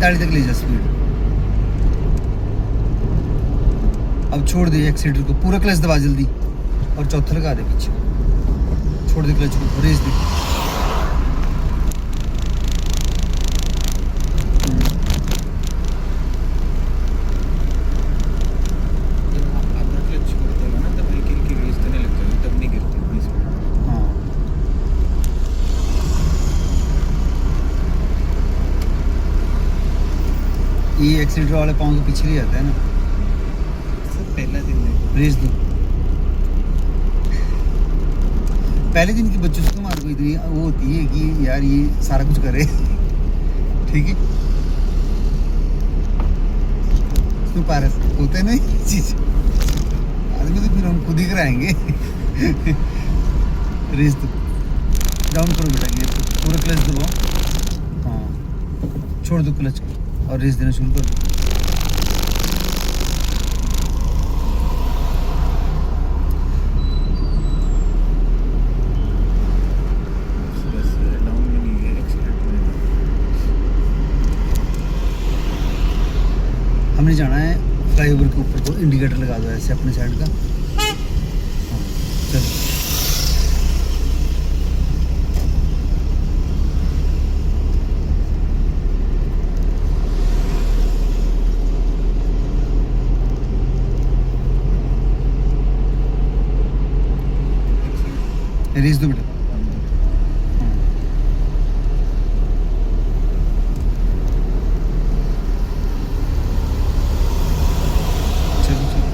45 तक ले जा स्पीड। अब छोड़ दे एक्सीटर को, पूरा क्लच दबा जल्दी और चौथा लगा दे पीछे, छोड़ दे क्लच को, रेस दे। ये एक्सीटर वाले पाँव के पीछे ही आता है ना। पहला दिन में रेस दो। पहले दिन की बच्चों से तुम्हारे को इतनी वो होती है कि यार ये सारा कुछ करे, ठीक है। इसमें पारस होते नहीं चीज, आदमी तो फिर हम खुद ही कराएंगे। रेस दो, डाउन करो बेटा, ये पूरा क्लच दबाओ। हाँ, छोड़ दो क्लच को और रेस देना शुरू कर दो। हमने जाना है फ्लाईओवर के ऊपर, तो इंडिकेटर लगा दो ऐसे अपने साइड का। हाँ, चलो रेस दो बेटा। चलो चलो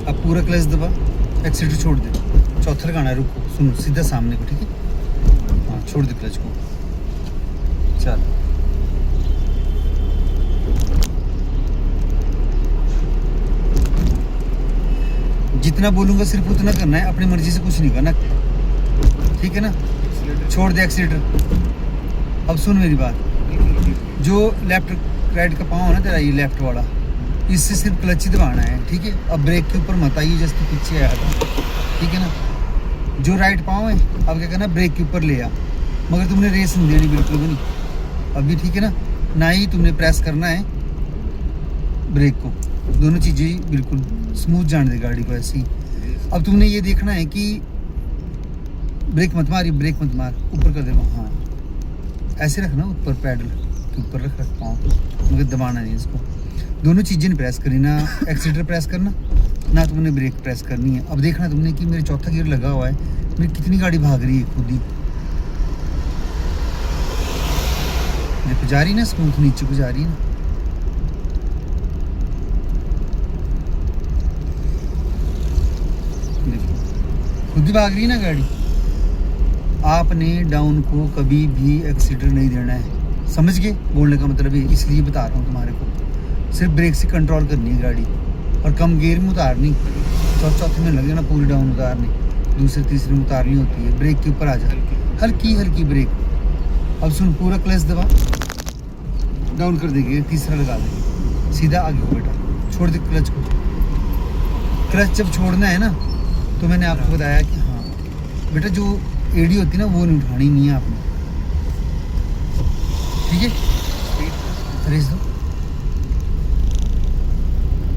अब पूरा क्लच दबा, एक्सीटर छोड़ दे, चौथा लगाना है, रुको, सुनो सीधा सामने को, ठीक है। हाँ, छोड़ दे क्लच को, चल। जितना बोलूंगा सिर्फ उतना करना है, अपनी मर्जी से कुछ नहीं करना, ठीक है ना। छोड़ दे एक्सीटर। अब सुन मेरी बात, जो लेफ्ट राइट का पाँव है ना तेरा, ये लेफ्ट वाला, इससे सिर्फ क्लच ही दबाना है, ठीक है। अब ब्रेक के ऊपर मत आइए जैसे पीछे आया था, ठीक है ना। जो राइट पाँव है अब क्या करना, ब्रेक के ऊपर ले आ, मगर तुमने रेस नहीं देनी बिल्कुल भी नहीं अभी, ठीक है ना ही तुमने प्रेस करना है ब्रेक को, दोनों चीज़ें बिल्कुल स्मूथ जाने दे गाड़ी को ऐसी। अब तुमने ये देखना है कि ब्रेक मत मार, ब्रेक मत मार, ऊपर कर दे। हाँ, ऐसे रखना, ऊपर पैडल के ऊपर रख पाँव, मगर दबाना नहीं इसको। दोनों चीज़ें नहीं प्रेस करी, ना एक्सीटर प्रेस करना ना तुमने ब्रेक प्रेस करनी है। अब देखना तुमने कि मेरे चौथा गियर लगा हुआ है, मेरी कितनी गाड़ी भाग रही है खुद ही, देखो जा रही ना स्मूथ, नीचे को जा रही है ना। देखो खुद ही भाग रही है ना गाड़ी। आपने डाउन को कभी भी एक्सीटर नहीं देना है, समझ गए बोलने का मतलब है, इसलिए बता रहा हूँ तुम्हारे को। सिर्फ ब्रेक से कंट्रोल करनी है गाड़ी, और कम गियर में उतारनी, चौथे में लगे ना पूरी डाउन उतारनी, दूसरे तीसरे में उतारनी होती है। ब्रेक के ऊपर आ जा, हल्की हल्की ब्रेक। अब सुन, पूरा क्लच दबा, डाउन कर देंगे, तीसरा लगा देंगे, सीधा आगे को बेटा, छोड़ दे क्लच को। क्लच जब छोड़ना है ना, तो मैंने आपको बताया कि हाँ बेटा, जो एडी होती है ना वो नहीं उठानी नहीं है आपने, ठीक है। रेस दो,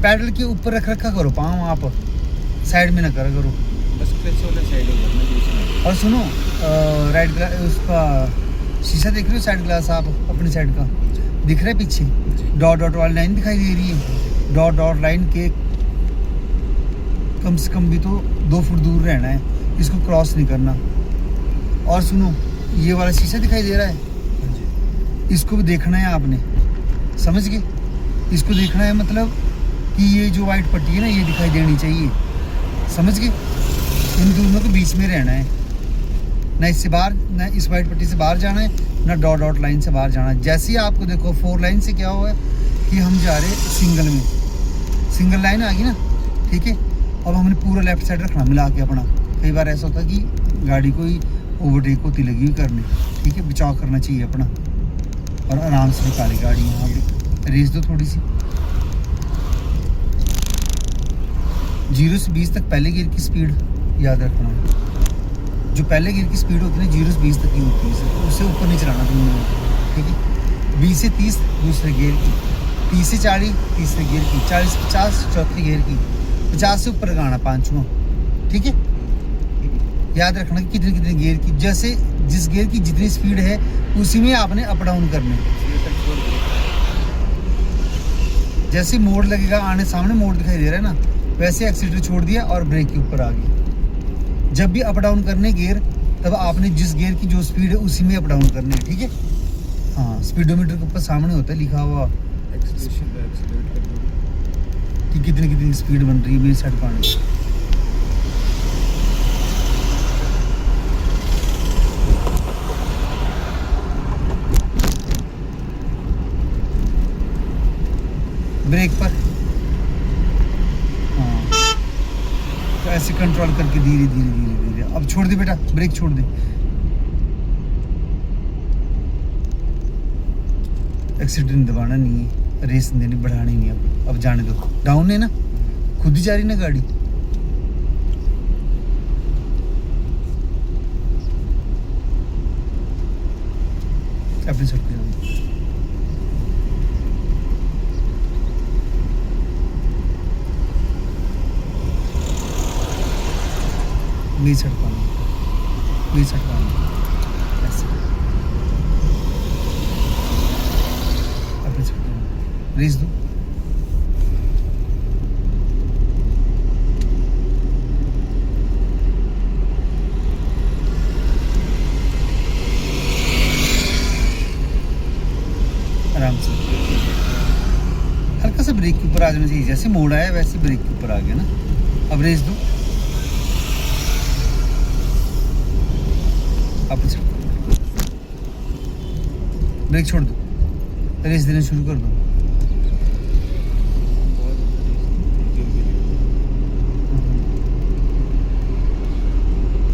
पैडल के ऊपर रख रखा करो पाँव, आप साइड में ना करा करो, बस क्लच वाला साइड हो गया। और सुनो, राइट ग्लास उसका शीशा देख रहे हो, साइड ग्लास आप अपनी साइड का दिख रहा है पीछे, डॉट डॉट वाली लाइन दिखाई दे रही है। डॉट डॉट लाइन के कम से कम भी तो 2 फुट दूर रहना है, इसको क्रॉस नहीं करना। और सुनो, ये वाला शीशा दिखाई दे रहा है, इसको भी देखना है आपने, समझ गए। इसको देखना है मतलब कि ये जो वाइट पट्टी है ना, ये दिखाई देनी चाहिए, समझ गए। इन दोनों के बीच में रहना है, ना इससे बाहर, ना इस वाइट पट्टी से बाहर जाना है, ना डॉट डॉट लाइन से बाहर जाना है। जैसे ही आपको देखो 4 लाइन से क्या हुआ है कि हम जा रहे सिंगल में, सिंगल लाइन आ गई ना, ठीक है। अब हमने पूरा लेफ्ट साइड रखना मिला के अपना। कई बार ऐसा होता है कि गाड़ी कोई ओवरटेक होती लगी हुई करने, ठीक है, बचाव करना चाहिए अपना, और आराम से निकाले गाड़ी यहाँ पे। रेस दो थोड़ी सी। 0 से 20 तक पहले गियर की स्पीड याद रखना है। जो पहले गियर की स्पीड होती है ना 0 से 20 तक की होती है, उससे ऊपर नहीं चलाना तुमने, ठीक है। 20 से 30 दूसरे गियर की, 30 से 40 तीसरे गियर की, 40 से 50 चौथे गियर की, 50 से ऊपर लगाना पाँचवा, ठीक है। याद रखना कि कितने कितने गियर की, जैसे जिस गियर की जितनी स्पीड है उसी में आपने अप डाउन करना है। जैसे मोड़ लगेगा, आने सामने मोड़ दिखाई दे रहा है ना, वैसे एक्सीटर छोड़ दिया और ब्रेक के ऊपर आ गया। जब भी अप डाउन करने गियर, तब आपने जिस गियर की जो स्पीड है उसी में अप डाउन करने है, ठीक है। हाँ, स्पीडोमीटर के ऊपर सामने होता है लिखा हुआ कि कितनी कितनी स्पीड बन रही है मेरी साइड पाने की। ब्रेक पर हाँ, तो ऐसे कंट्रोल करके धीरे धीरे धीरे धीरे। अब छोड़ दे बेटा, ब्रेक छोड़ दे। एक्सीडेंट दबाना नहीं है, रेस देनी बढ़ानी नहीं है। अब जाने दो, डाउन है ना, खुद ही जा रही ना गाड़ी। अपनी साइड पे जाओ। मेरी साइड पानी, मेरी साइड पानी, ऐसे अपनी साइड पे रेस दो। आराम से, हल्का सा ब्रेक के ऊपर आ जाना चाहिए। जैसे मोड़ आया वैसे ब्रेक के ऊपर आ गया ना। अब रेस दो, ब्रेक छोड़ दो, रेस देना शुरू कर दो।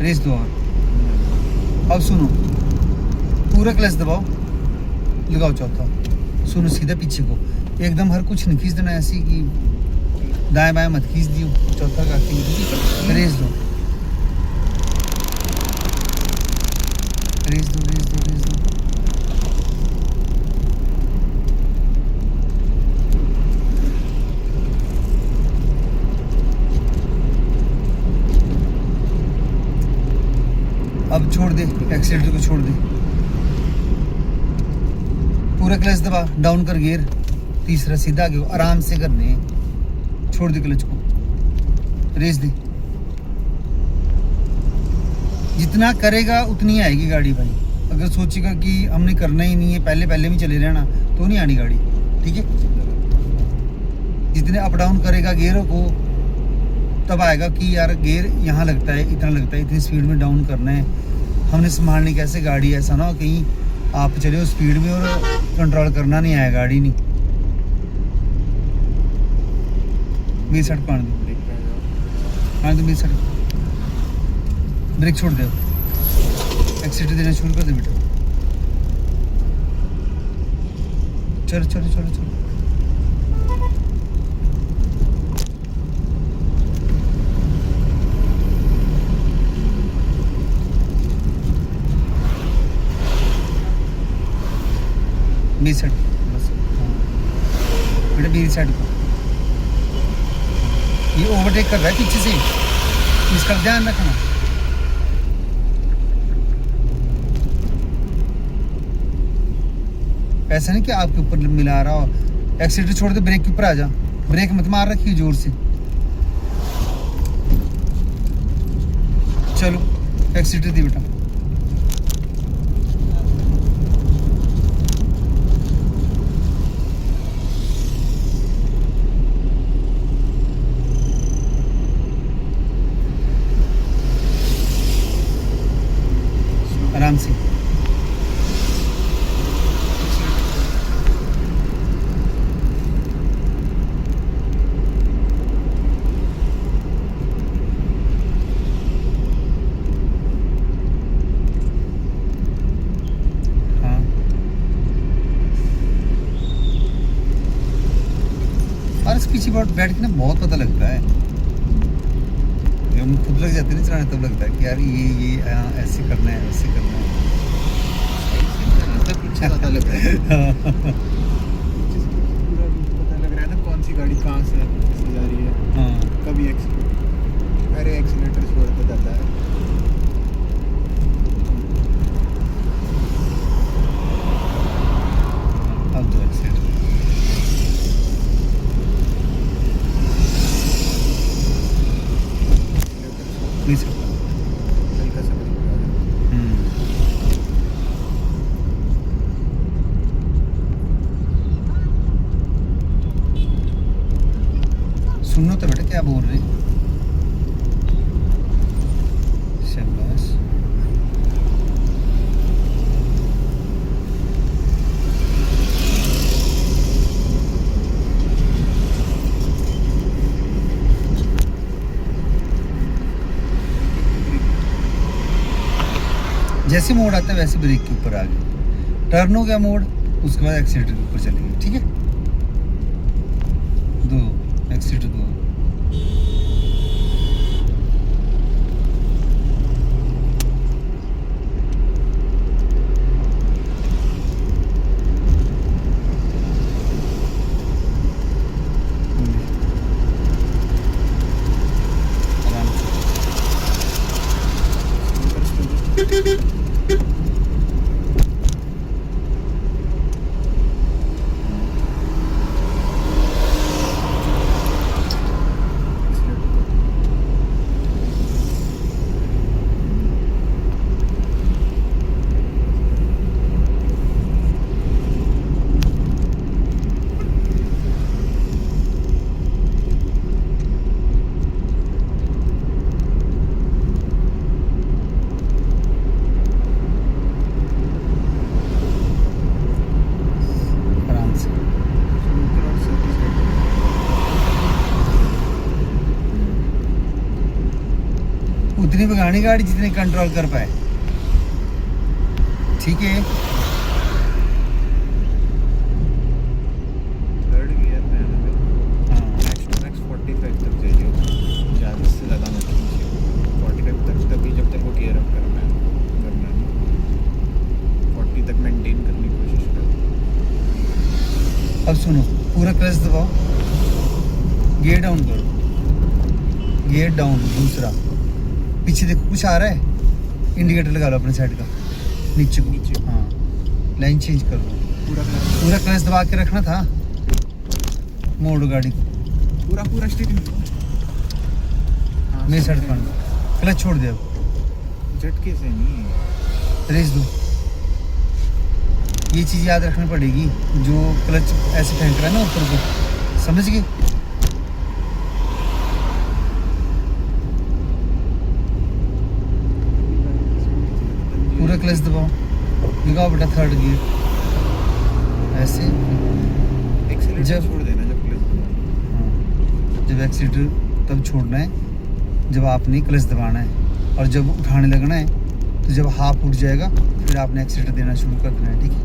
रेस दो और अब सुनो, पूरा क्लच दबाओ, लगाओ चौथा। सुनो सीधा पीछे को, एकदम हर कुछ नहीं खींच देना, ऐसी कि दाएं बाएं मत खींच दियो। चौथा का रेस दो, रेस दो, रेस दो, रेस दो। अब छोड़ दे, एक्सीलेटर को छोड़ दे, पूरा क्लच दबा, डाउन कर गियर, तीसरा सीधा आगे आराम से करने हैं। छोड़ दे क्लच को, रेस दे। जितना करेगा उतनी आएगी गाड़ी भाई। अगर सोचेगा कि हमने करना ही नहीं है, पहले पहले में चले रहना, तो नहीं आनी गाड़ी, ठीक है। जितने अप डाउन करेगा गियरों को, तब आएगा कि यार गियर यहाँ लगता है, इतना लगता है, इतनी स्पीड में डाउन करना है, हमने संभालनी कैसे गाड़ी। ऐसा ना हो कहीं आप चले हो स्पीड में और कंट्रोल करना नहीं आया गाड़ी नहीं। मेरी साइड पान दो, हाँ तो मेरी साइड ब्रेक छोड़ दे, एक्सीटर देना शुरू कर दे बेटा। चलो चलो चलो चलो, मेरी साइड बस, बेटा मेरी साइड को। ये ओवरटेक कर रहा है पीछे से, इसका ध्यान रखना। ऐसा नहीं कि आपके ऊपर मिला रहा हो। एक्सीटर छोड़ दे, ब्रेक के ऊपर आ जा, ब्रेक मत मार रखिए जोर से। चलो एक्सीटर दे बेटा, आराम से। पर बैठ के ना बहुत पता लगता है, जब हम खुद लग जाते हैं ना चलाने तब लगता है कि यार ये ऐसे करना है, ऐसे करना है। तब पीछे पता लग रहा है, पीछे से पूरा पता लग रहा है ना कौन सी गाड़ी कहाँ से कैसे जा रही है, हाँ कभी अरे एक्सीलेटर छोड़ जाता है। अब दो एक्सीलेटर। नहीं सकता। हल्का सा ब्रेक लगा दे। सुनो तो बेटा क्या बोल रहे हैं। शाबाश। जैसे मोड़ आता है वैसे ब्रेक के ऊपर आ गए, टर्न हो गया मोड़, उसके बाद एक्सीलेटर के ऊपर चलेंगे, ठीक है। दो एक्सीलेटर दो। आराम से। आराम से। उतनी भगानी गाड़ी जितनी कंट्रोल कर पाए, ठीक है। थर्ड गियर में है ना, हाँ मैक्स टू मैक्स 45 तक जाइए, ज़्यादा से ज़्यादा मत कीजिए 45 तक, तभी जब तक वो गियर अप करना है 40 तक मेंटेन करने की कोशिश करो। अब सुनो, पूरा क्लच दबाओ, गियर डाउन करो, गियर डाउन। दूसरा पीछे देखो कुछ आ रहा है, इंडिकेटर लगा लो अपने साइड का, नीचे को। नीचे। हाँ लाइन चेंज कर दो। पूरा पूरा क्लच दबा के रखना था, मोड़ गाड़ी को। पूरा पूरा स्टीयरिंग मेरे साइड फ्रंट, क्लच छोड़ दे, अब झटके से नहीं। रेस दो। ये चीज़ याद रखनी पड़ेगी, जो क्लच ऐसे फेंक रहा है ना ऊपर को, समझ गए। पूरा क्लच दबाओ, लगाओ बेटा थर्ड गियर, ऐसे। एक्सीलेटर जब- छोड़ देना जब क्लच दबाओ। हाँ, जब एक्सीलेटर तब छोड़ना है जब आपने क्लच दबाना है, और जब उठाने लगना है तो जब हाफ उठ जाएगा फिर आपने एक्सीलेटर देना शुरू कर देना है, ठीक है।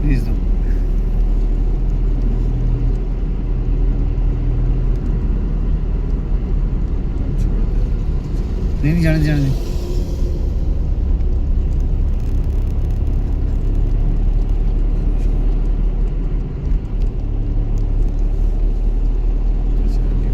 प्लीज दो। छोड़ दे। नहीं जाने जाने दे। ऐसे आगे।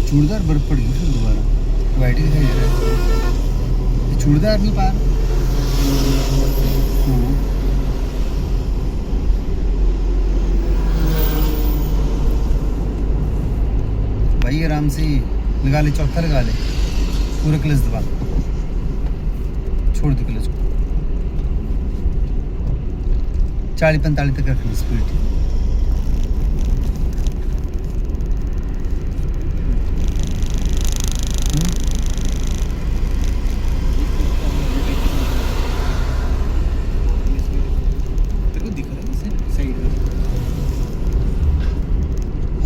चूड़दार बर्फ पड़ गई फिर दोबारा, वाइट ही दिखाई दे रहा है। ये चूड़दार नहीं पार। हाँ भाई आराम से लगा ले, चौथा लगा ले, पूरा क्लच दबा, छोड़ दो क्लच को। 40-45 तक रखना स्पीड,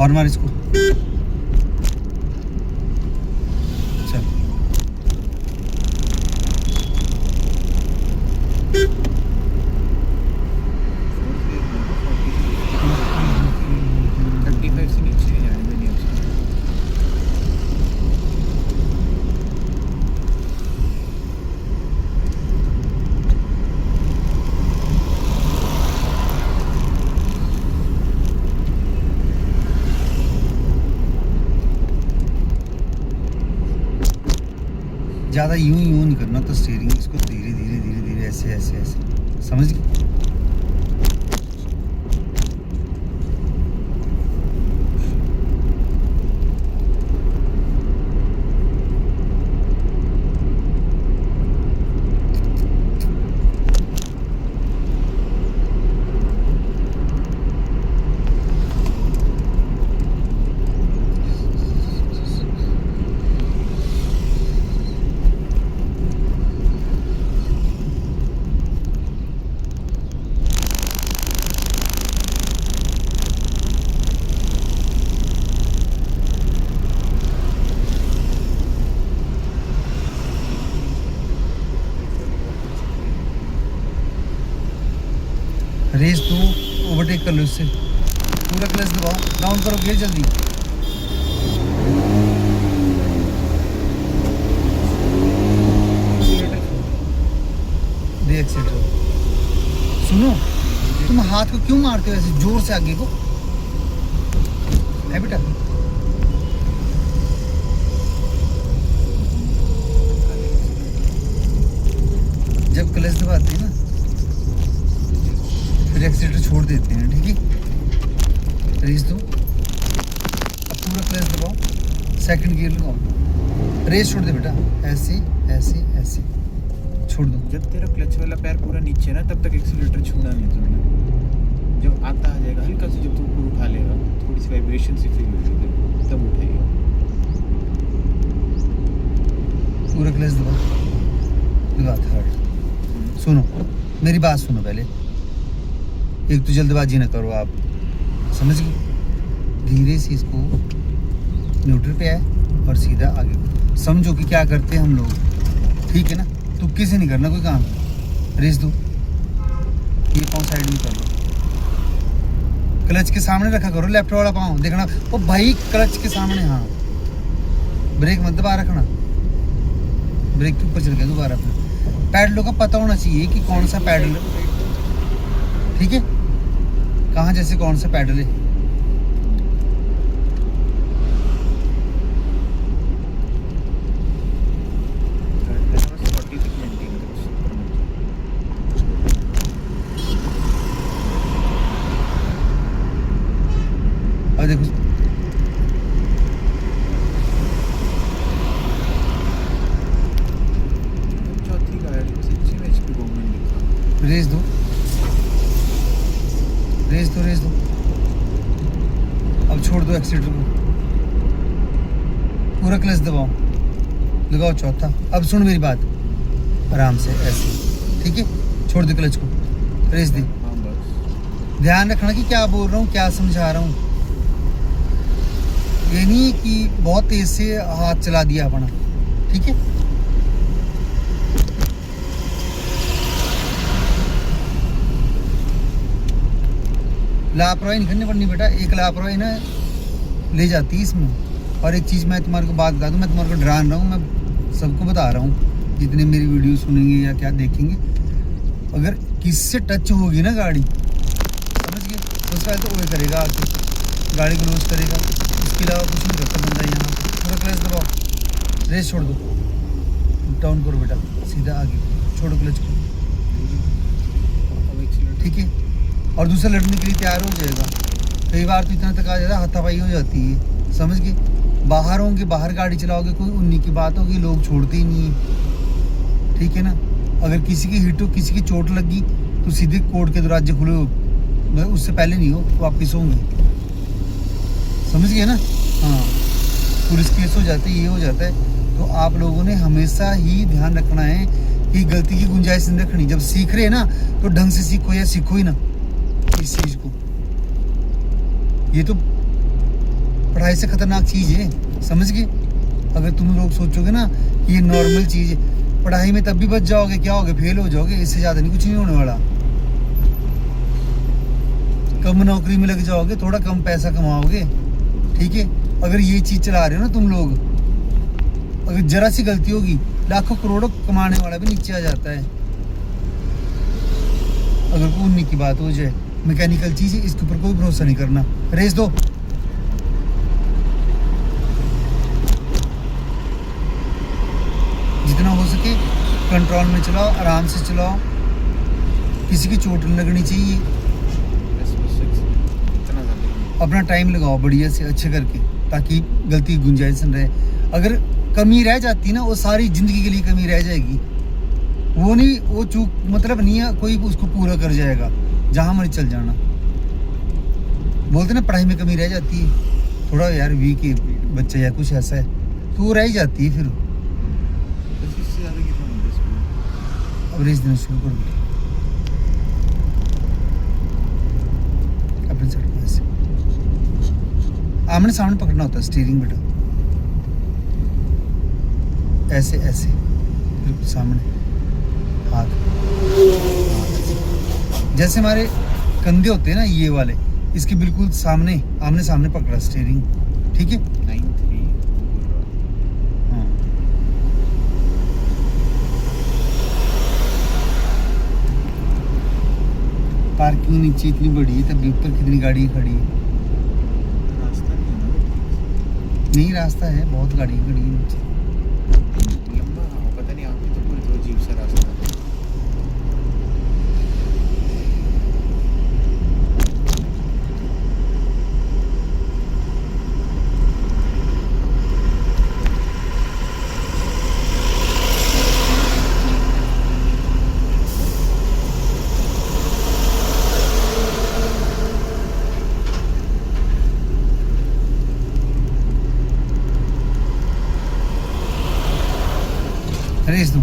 हॉर्न मार इसको। चल थर्टी फाइव से नीचे है यार, मैंने अच्छा ज़्यादा यूं नहीं करना, तो स्टीयरिंग इसको धीरे धीरे धीरे धीरे ऐसे ऐसे ऐसे, समझ गए? रेस दो, ओवरटेक कर लो इससे, पूरा क्लच दबाओ, डाउन करो गियर जल्दी। दे एक्सीलेटर। सुनो, तुम हाथ को क्यों मारते हो ऐसे जोर से आगे को? है बेटा, जब क्लच दबाते हैं ना फिर एक्सीलेटर छोड़ देते हैं, ठीक है? रेस दो, अब पूरा क्लच दबाओ, सेकंड गियर लगाओ, रेस छोड़ दे बेटा, ऐसे ऐसे ऐसे छोड़ दो। जब तेरा क्लच वाला पैर पूरा नीचे ना, तब तक एक्सीलेटर छूना नहीं तुमने। जब आता आ जाएगा हल्का से, जब तू ऊपर उठा लेगा, थोड़ी सी वाइब्रेशन सी फील होगी, तब उठाइएगा। पूरा क्लच दबाओ, लगा थर्ड। सुनो मेरी बात सुनो पहले, एक तो जल्दबाजी ना करो आप, समझ गए? धीरे से इसको न्यूट्रल पे आए और सीधा आगे समझो कि क्या करते हैं हम लोग, ठीक है ना? तुक्के से नहीं करना कोई काम। रेस दो, ये पाँव साइड में कर लो, क्लच के सामने रखा करो, लेफ्ट वाला पाँव देखना। ओ भाई क्लच के सामने, हाँ ब्रेक मत दबा रखना, ब्रेक के ऊपर चल गया दोबारा। फिर पैडलों का पता होना चाहिए कि कौन सा पैडल, ठीक है? कहाँ जैसे कौन सा पैडल है। और देखो चौथी गाड़ी में सच्ची में HP गवर्नमेंट लिखा। रेस दो, रेस दो, रेस दो, अब छोड़ दो एक्सीलेटर को, पूरा क्लच दबाओ, लगाओ चौथा। अब सुन मेरी बात, आराम से ऐसे, ठीक है? छोड़ दे क्लच को, रेस दे। हाँ बस। ध्यान रखना कि क्या बोल रहा हूँ, क्या समझा रहा हूँ। ये नहीं कि बहुत तेज से हाथ चला दिया अपना, ठीक है? लापरवाही नहीं करनी पड़नी बेटा, एक लापरवाही ना ले जाती है इसमें। और एक चीज़ मैं तुम्हारे को बात बता दूँ, मैं तुम्हारे को डरा रहा हूँ, मैं सबको बता रहा हूँ जितने मेरी वीडियो सुनेंगे या क्या देखेंगे, अगर किससे टच होगी ना गाड़ी, समझ गए? तो उसका तो वो करेगा, आके गाड़ी क्लोज करेगा, इसके अलावा कुछ नहीं करता बंदा यहाँ। पूरा क्लच दबाओ, रेस छोड़ दो, डाउन करो बेटा, सीधा आगे छोड़ो क्लच को, ठीक है? और दूसरा लड़ने के लिए तैयार हो जाएगा। कई बार तो इतना तक आ जाता है, हाथापाई हो जाती है, समझ गए? बाहर होंगे, बाहर गाड़ी चलाओगे, कोई उन्हीं की बात होगी, लोग छोड़ते ही नहीं है, ठीक है ना? अगर किसी की हिट हो, किसी की चोट लगी, तो सीधे कोर्ट के दरवाजे खुले हो, मतलब उससे पहले नहीं हो, वापिस होंगे, समझ गए ना? हाँ, पुलिस केस हो जाते, ये हो जाता है। तो आप लोगों ने हमेशा ही ध्यान रखना है कि गलती की गुंजाइश नहीं रखनी। जब सीख रहे हैं ना, तो ढंग से सीखो, या सीखो ही ना इस चीज़ को। ये तो पढ़ाई से खतरनाक चीज है, समझ गए? अगर तुम लोग सोचोगे ना कि ये नॉर्मल चीज है, पढ़ाई में तब भी बच जाओगे, क्या होगे, फेल हो जाओगे, इससे ज्यादा नहीं, कुछ नहीं होने वाला। कम नौकरी में लग जाओगे, थोड़ा कम पैसा कमाओगे, ठीक है। अगर ये चीज चला रहे हो ना तुम लोग, अगर जरा सी गलती होगी, लाखों करोड़ों कमाने वाला भी नीचे आ जाता है। अगर कोई उन्हीं की बात हो जाए, मैकेनिकल चीज है, इसके ऊपर कोई भरोसा नहीं करना। रेस दो। जितना हो सके कंट्रोल में चलाओ, आराम से चलाओ, किसी की चोट नहीं लगनी चाहिए। इतना ज़्यादा अपना टाइम लगाओ बढ़िया से, अच्छे करके, ताकि गलती की गुंजाइश न रहे। अगर कमी रह जाती ना, वो सारी जिंदगी के लिए कमी रह जाएगी। वो नहीं, वो चूक मतलब नहीं है कोई उसको पूरा कर जाएगा, जहाँ मर्जी चल जाना। बोलते ना पढ़ाई में कमी रह जाती है, थोड़ा यार वीक है बच्चा या कुछ ऐसा है, तो वो रह ही जाती है। फिर इससे ज़्यादा कितना होगा इसमें? अब रेस देना शुरू कर दो अपने सड़क से। आमने सामने पकड़ना होता है स्टीयरिंग बेटा, ऐसे ऐसे बिल्कुल सामने हाथ, जैसे हमारे कंधे होते हैं ना ये वाले, इसके बिल्कुल सामने, आमने सामने पकड़ा स्टीयरिंग, ठीक है। 9-3 बोल रहा। हाँ। पार्किंग नीचे इतनी बड़ी है, तब भी ऊपर कितनी गाड़ी खड़ी है। रास्ता नहीं है ना, नहीं रास्ता है, बहुत गाड़ी खड़ी है नीचे। लंबा पता नहीं, आप तो पूरे तो अजीब सा रास्ता है। रेस दूं।